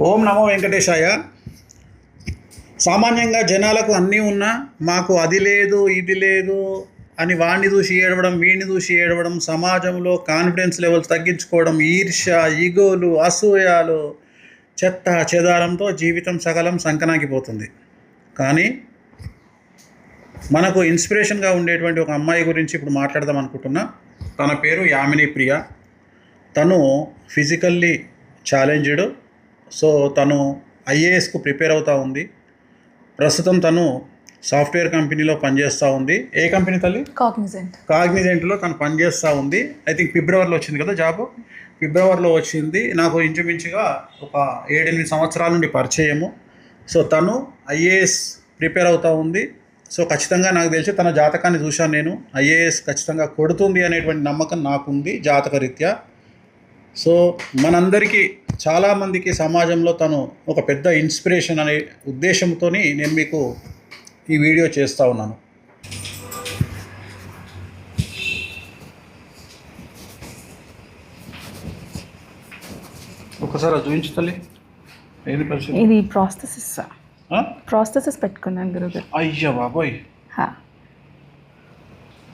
ఓం నమో వెంకటేశాయ. సామాన్యంగా జనాలకు అన్నీ ఉన్నా మాకు అది లేదు ఇది లేదు అని వాడిని చూసి ఏడవడం, వీడిని చూసి ఏడవడం, సమాజంలో కాన్ఫిడెన్స్ లెవెల్స్ తగ్గించుకోవడం, ఈర్ష్య, ఈగోలు, అసూయాలు, చెత్త చెదారంతో జీవితం సకలం సంకనాకిపోతుంది. కానీ మనకు ఇన్స్పిరేషన్గా ఉండేటువంటి ఒక అమ్మాయి గురించి ఇప్పుడు మాట్లాడదాం అనుకుంటున్నా. తన పేరు యామిని ప్రియ. తను ఫిజికల్లీ ఛాలెంజ్డ్. సో తను ఐఏఎస్కు ప్రిపేర్ అవుతూ ఉంది. ప్రస్తుతం తను సాఫ్ట్వేర్ కంపెనీలో పనిచేస్తూ ఉంది. ఏ కంపెనీ తల్లి? కాగ్నిజెంట్లో తను పనిచేస్తూ ఉంది. ఐ థింక్ ఫిబ్రవరిలో వచ్చింది కదా జాబ్. ఫిబ్రవరిలో వచ్చింది. నాకు ఇంచుమించుగా ఒక 7-8 సంవత్సరాల నుండి పరిచయము. సో తను ఐఏఎస్ ప్రిపేర్ అవుతూ ఉంది. సో ఖచ్చితంగా నాకు తెలిసి తన జాతకాన్ని చూశాను నేను. ఐఏఎస్ ఖచ్చితంగా కొడుతుంది అనేటువంటి నమ్మకం నాకుంది జాతకరీత్యా. సో మనందరికీ చాలామందికి సమాజంలో తను ఒక పెద్ద ఇన్స్పిరేషన్ అనే ఉద్దేశంతో నేను మీకు ఈ వీడియో చేస్తూ ఉన్నాను. ఒకసారి చూపించు తల్లి. ఏది పరిస్థితి? ఇది ప్రాస్థెసిస్ పెట్టుకున్నాను గురుగారు. అయ్యా బాబోయ్.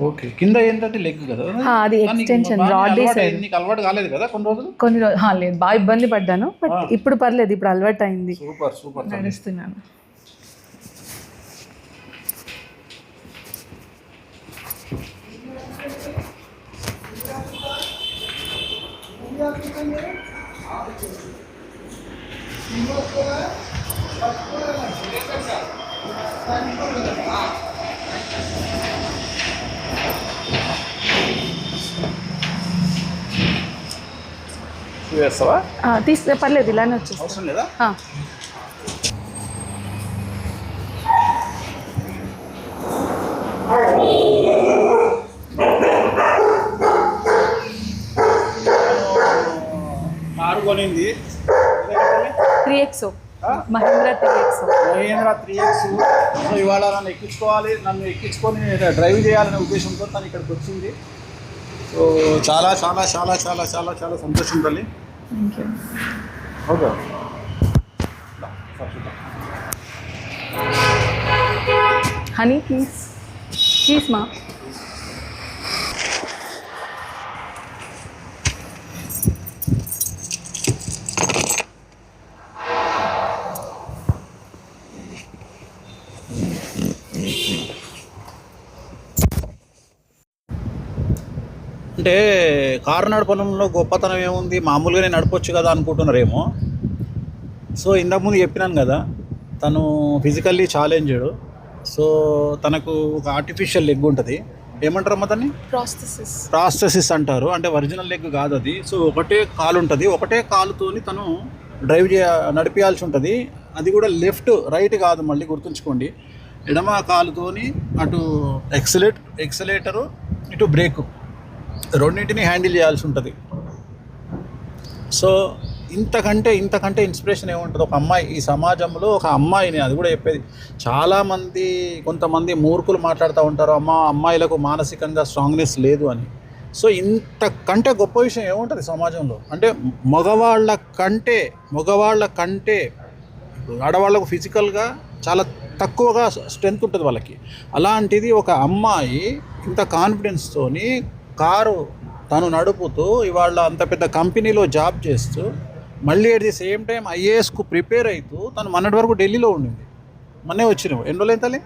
ఓకే. కింద ఏంటంటే లెగ్ కదా, అది ఎక్స్టెన్షన్ రాడ్. నీకు అలవాటు కాలేదు కదా కొన్ని రోజులు? లేదు, బాగా ఇబ్బంది పడ్డాను. బట్ ఇప్పుడు పర్లేదు, ఇప్పుడు అలవాటు అయింది. Super super. నడుస్తున్నాను. వేస్తావా? తీస్తే పర్లేదు, ఇలానే వచ్చేసి అవసరం లేదా? Car కొనింది 3X Mahindra 3X. So ఇవాళ నన్ను ఎక్కించుకొని డ్రైవ్ చేయాలనే ఉద్దేశంతో తను ఇక్కడికి వచ్చింది. సో చాలా చాలా చాలా చాలా చాలా చాలా సంతోషం తల్లి. ఓకే. హనీ ప్లీజ్ మా. అంటే కారు నడపడంలో గొప్పతనం ఏముంది, మామూలుగానే నడపొచ్చు కదా అనుకుంటున్నారేమో. సో ఇంతకుముందు చెప్పినాను కదా, తను ఫిజికల్లీ ఛాలెంజ్డ్. సో తనకు ఒక ఆర్టిఫిషియల్ లెగ్ ఉంటుంది. ఏమంటారమ్మా దాన్ని? ప్రాస్థెసిస్ అంటారు. అంటే ఒరిజినల్ లెగ్ కాదు అది. సో ఒకటే కాలు ఉంటుంది. ఒకటే కాలుతోని తను నడిపించాల్సి ఉంటుంది. అది కూడా రైట్ కాదు, మళ్ళీ గుర్తుంచుకోండి. ఎడమ కాలుతోని అటు ఎక్సలేటరు, ఇటు బ్రేకు, రెండింటిని హ్యాండిల్ చేయాల్సి ఉంటుంది. సో ఇంతకంటే ఇన్స్పిరేషన్ ఏముంటుంది? ఒక అమ్మాయి, ఈ సమాజంలో ఒక అమ్మాయిని, అది కూడా చెప్పేది కొంతమంది మూర్ఖులు మాట్లాడుతూ ఉంటారు, అమ్మాయిలకు మానసికంగా స్ట్రాంగ్నెస్ లేదు అని. సో ఇంతకంటే గొప్ప విషయం ఏముంటుంది సమాజంలో? అంటే మగవాళ్ళ కంటే ఆడవాళ్ళకు ఫిజికల్గా చాలా తక్కువగా స్ట్రెంత్ ఉంటుంది వాళ్ళకి. అలాంటిది ఒక అమ్మాయి ఇంత కాన్ఫిడెన్స్తోని కారు తను నడుపుతూ ఇవాళ అంత పెద్ద కంపెనీలో జాబ్ చేస్తూ, మళ్ళీ అట్ ది సేమ్ టైం ఐఏఎస్కు ప్రిపేర్ అవుతూ, తను మొన్నటి వరకు ఢిల్లీలో ఉండింది. మొన్నే వచ్చినావు. ఎన్ని రోజులు అయితే?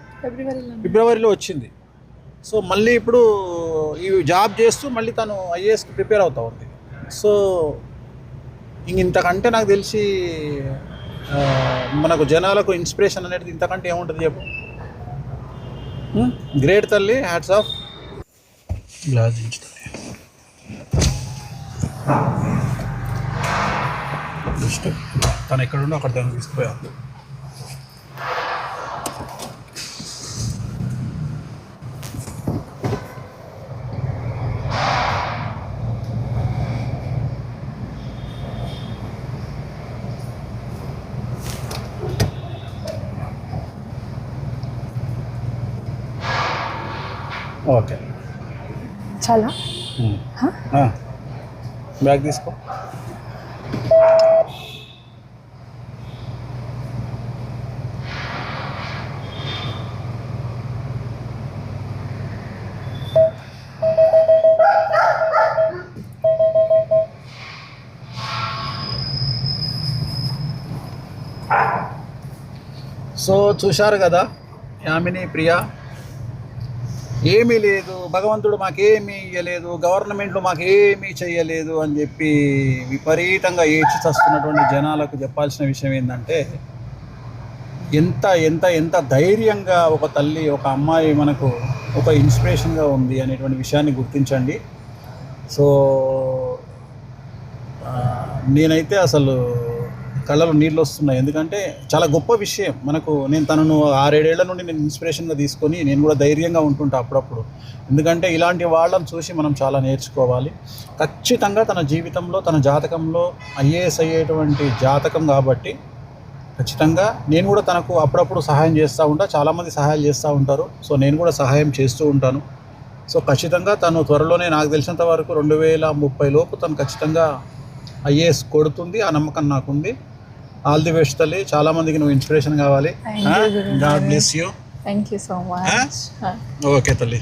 ఫిబ్రవరిలో వచ్చింది. సో మళ్ళీ ఇప్పుడు ఈ జాబ్ చేస్తూ మళ్ళీ తను ఐఏఎస్కి ప్రిపేర్ అవుతూ ఉంది. సో ఇంతకంటే నాకు తెలిసి మనకు జనాలకు ఇన్స్పిరేషన్ అనేది ఇంతకంటే ఏముంటుంది చెప్పు? గ్రేట్ తల్లి, హ్యాట్స్ ఆఫ్. గ్లాస్ జస్ట్ తను ఎక్కడుండో అక్కడ దాన్ని తీసుకుపోయా. ఓకే, చాలా బ్యాగ్ తీసుకో. సో చూశారు కదా యామిని ప్రియ, ఏమీ లేదు, భగవంతుడు మాకేమీ ఇవ్వలేదు, గవర్నమెంట్లు మాకేమీ చెయ్యలేదు అని చెప్పి విపరీతంగా ఏడ్చి చస్తున్నటువంటి జనాలకు చెప్పాల్సిన విషయం ఏంటంటే, ఎంత ఎంత ఎంత ధైర్యంగా ఒక తల్లి, ఒక అమ్మాయి మనకు ఒక ఇన్స్పిరేషన్గా ఉంది అనేటువంటి విషయాన్ని గుర్తించండి. సో నేనైతే అసలు కళ్ళలో నీళ్ళు వస్తున్నాయి, ఎందుకంటే చాలా గొప్ప విషయం మనకు. నేను తనను 6-7 ఏళ్ల నుండి నేను ఇన్స్పిరేషన్గా తీసుకొని నేను కూడా ధైర్యంగా ఉంటుంటా అప్పుడప్పుడు, ఎందుకంటే ఇలాంటి వాళ్ళని చూసి మనం చాలా నేర్చుకోవాలి. ఖచ్చితంగా తన జీవితంలో, తన జాతకంలో ఐఏఎస్ అయ్యేటువంటి జాతకం కాబట్టి ఖచ్చితంగా నేను కూడా తనకు అప్పుడప్పుడు సహాయం చేస్తూ ఉంటా. చాలామంది సహాయాలు చేస్తూ ఉంటారు, సో నేను కూడా సహాయం చేస్తూ ఉంటాను. సో ఖచ్చితంగా తను త్వరలోనే, నాకు తెలిసినంత వరకు 2030 లోపు తను ఖచ్చితంగా ఐఏఎస్ కొడుతుంది, ఆ నమ్మకం నాకుంది. ఆల్ ది బెస్ట్ తల్లి, చాలామందికి నువ్వు ఇన్స్పిరేషన్ కావాలి. Thank you, Guruji. God bless you. Thank you so much. Okay తల్లి.